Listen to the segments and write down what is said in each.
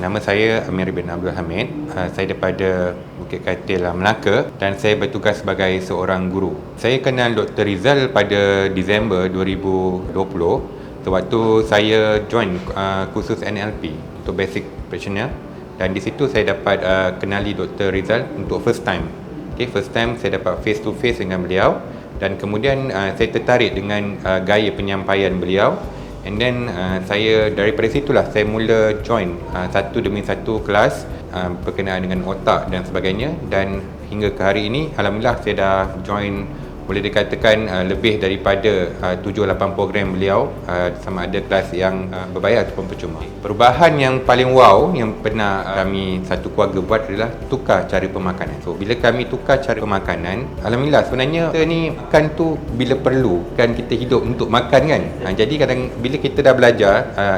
Nama saya Amir bin Abdul Hamid. Saya daripada Bukit Katil, Melaka, dan saya bertugas sebagai seorang guru. Saya kenal Dr. Rizal pada Disember 2020 sewaktu saya join kursus NLP untuk Basic Practitioner, dan di situ saya dapat kenali Dr. Rizal untuk first time. First time saya dapat face to face dengan beliau, dan kemudian saya tertarik dengan gaya penyampaian beliau. And then saya daripada situlah saya mula join satu demi satu kelas berkenaan dengan otak dan sebagainya, dan hingga ke hari ini alhamdulillah saya dah join, boleh dikatakan lebih daripada 7-8 program beliau, sama ada kelas yang berbayar ataupun percuma. Perubahan yang paling wow yang pernah kami satu keluarga buat adalah tukar cara pemakanan. So bila kami tukar cara pemakanan, alhamdulillah sebenarnya kita ni makan tu bila perlu, kan kita hidup untuk makan kan. Jadi bila kita dah belajar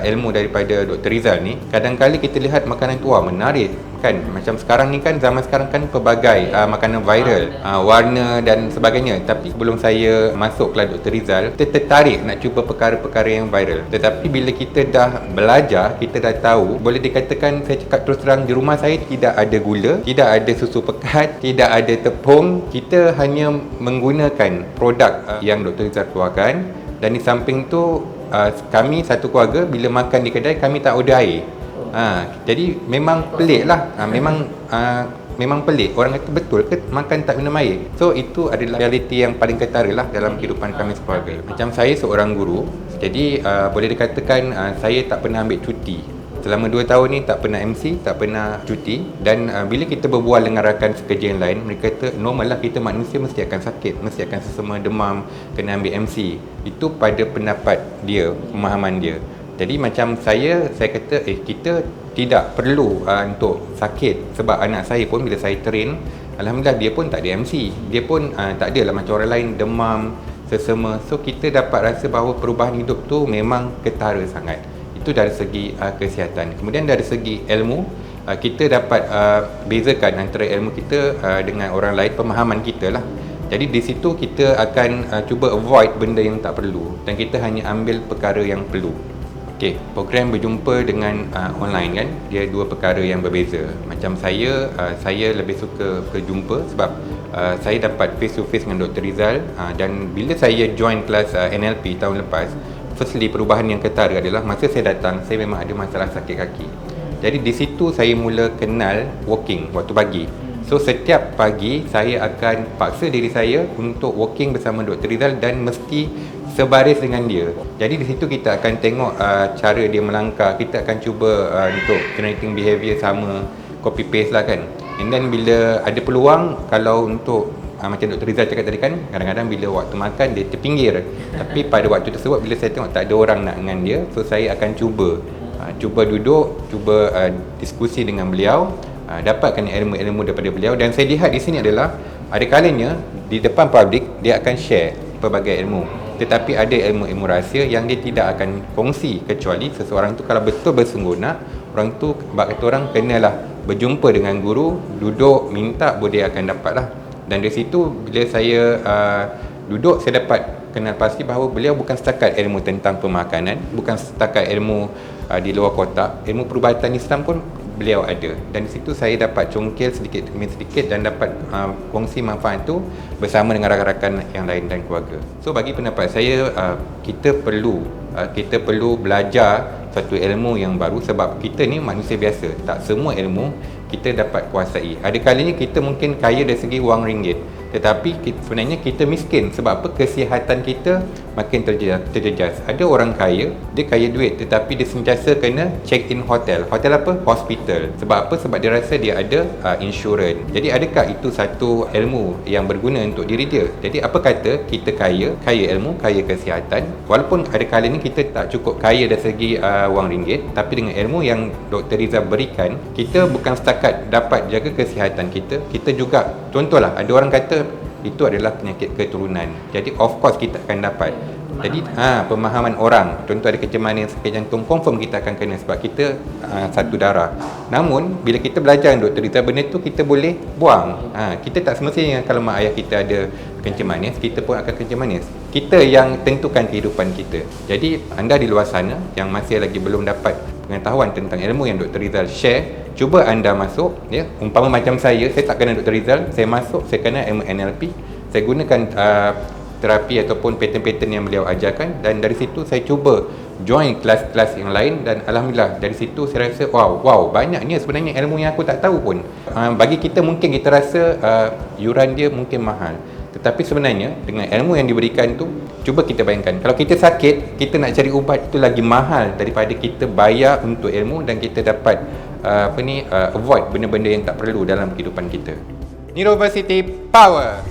ilmu daripada Dr. Rizal ni, kadang-kadang kita lihat makanan tu menarik kan, macam sekarang ni kan, zaman sekarang kan pelbagai makanan viral, warna dan sebagainya. Tapi sebelum saya masuk kelas Dr. Rizal, kita tertarik nak cuba perkara-perkara yang viral. Tetapi bila kita dah belajar, kita dah tahu, boleh dikatakan, saya cakap terus terang, di rumah saya tidak ada gula, tidak ada susu pekat, tidak ada tepung. Kita hanya menggunakan produk yang Dr. Rizal keluarkan. Dan di samping tu, kami satu keluarga bila makan di kedai, kami tak order air. Jadi memang pelik lah, memang pelik. Orang kata betul ke makan tak minum air? So itu adalah realiti yang paling ketara lah dalam kehidupan kami sekeluarga. Macam saya seorang guru, jadi boleh dikatakan saya tak pernah ambil cuti. Selama 2 tahun ni tak pernah MC, tak pernah cuti. Dan bila kita berbual dengan rakan sekerja yang lain, mereka kata normal lah, kita manusia mesti akan sakit, mesti akan sesama demam, kena ambil MC. Itu pada pendapat dia, pemahaman dia. Jadi macam saya kata kita tidak perlu untuk sakit, sebab anak saya pun bila saya train, alhamdulillah dia pun tak ada MC, dia pun tak adalah macam orang lain demam, sesama. So kita dapat rasa bahawa perubahan hidup tu memang ketara sangat. Itu dari segi kesihatan. Kemudian dari segi ilmu, kita dapat bezakan antara ilmu kita dengan orang lain, pemahaman kita lah. Jadi di situ kita akan cuba avoid benda yang tak perlu, dan kita hanya ambil perkara yang perlu. Program berjumpa dengan online kan, dia dua perkara yang berbeza. Macam saya lebih suka berjumpa sebab saya dapat face to face dengan Dr. Rizal, dan bila saya join kelas NLP tahun lepas, firstly perubahan yang ketara adalah masa saya datang, saya memang ada masalah sakit kaki. Jadi di situ saya mula kenal walking waktu pagi. So setiap pagi saya akan paksa diri saya untuk walking bersama Dr. Rizal, dan mesti sebaris dengan dia. Jadi di situ kita akan tengok cara dia melangkah, kita akan cuba untuk generating behavior sama, copy paste lah kan. And then bila ada peluang, kalau untuk macam Dr. Rizal cakap tadi kan, kadang-kadang bila waktu makan dia terpinggir. Tapi pada waktu tersebut bila saya tengok tak ada orang nak dengan dia, so saya akan cuba duduk, cuba diskusi dengan beliau, dapatkan ilmu-ilmu daripada beliau. Dan saya lihat di sini adalah ada kalanya di depan public dia akan share pelbagai ilmu, tetapi ada ilmu-ilmu rahsia yang dia tidak akan kongsi, kecuali seseorang tu kalau betul bersungguh nak, orang tu kata orang kenalah berjumpa dengan guru, duduk minta, boleh dia akan dapat lah. Dan dari situ bila saya duduk, saya dapat kenal pasti bahawa beliau bukan setakat ilmu tentang pemakanan, bukan setakat ilmu di luar kotak, ilmu perubatan Islam pun beliau ada. Dan di situ saya dapat congkil sedikit demi sedikit dan dapat kongsi manfaat tu bersama dengan rakan-rakan yang lain dan keluarga. So bagi pendapat saya, kita perlu belajar satu ilmu yang baru, sebab kita ni manusia biasa, tak semua ilmu kita dapat kuasai. Ada kalanya kita mungkin kaya dari segi wang ringgit, tetapi sebenarnya kita miskin. Sebab apa? Kesihatan kita makin terjejas. Ada orang kaya, dia kaya duit, tetapi dia sentiasa kena check in hotel. Hotel apa? Hospital. Sebab apa? Sebab dia rasa dia ada insurans. Jadi adakah itu satu ilmu yang berguna untuk diri dia? Jadi apa kata kita kaya ilmu, kaya kesihatan, walaupun ada kalanya kita tak cukup kaya dari segi wang ringgit, tapi dengan ilmu yang Dr. Rizal berikan, kita bukan setakat dapat jaga kesihatan kita, kita juga, contohlah ada orang kata itu adalah penyakit keturunan, jadi of course kita akan dapat. Jadi pemahaman orang, contoh ada kecemasan sakit jantung, confirm kita akan kena sebab kita satu darah. Namun bila kita belajar dengan Dr. Rizal, benda tu kita boleh buang. Kita tak semestinya kalau mak ayah kita ada kencing manis, kita pun akan kencing manis. Kita yang tentukan kehidupan kita. Jadi anda di luar sana yang masih lagi belum dapat pengetahuan tentang ilmu yang Dr. Rizal share, cuba anda masuk, ya. Umpama macam saya tak kenal Dr. Rizal, saya masuk, saya kenal ilmu NLP, saya gunakan terapi ataupun pattern-pattern yang beliau ajarkan, dan dari situ saya cuba join kelas-kelas yang lain, dan alhamdulillah dari situ saya rasa wow banyaknya sebenarnya ilmu yang aku tak tahu pun. Bagi kita mungkin kita rasa yuran dia mungkin mahal, tetapi sebenarnya dengan ilmu yang diberikan tu, cuba kita bayangkan kalau kita sakit, kita nak cari ubat itu lagi mahal daripada kita bayar untuk ilmu dan kita dapat avoid benda-benda yang tak perlu dalam kehidupan kita. Neuroversity Power.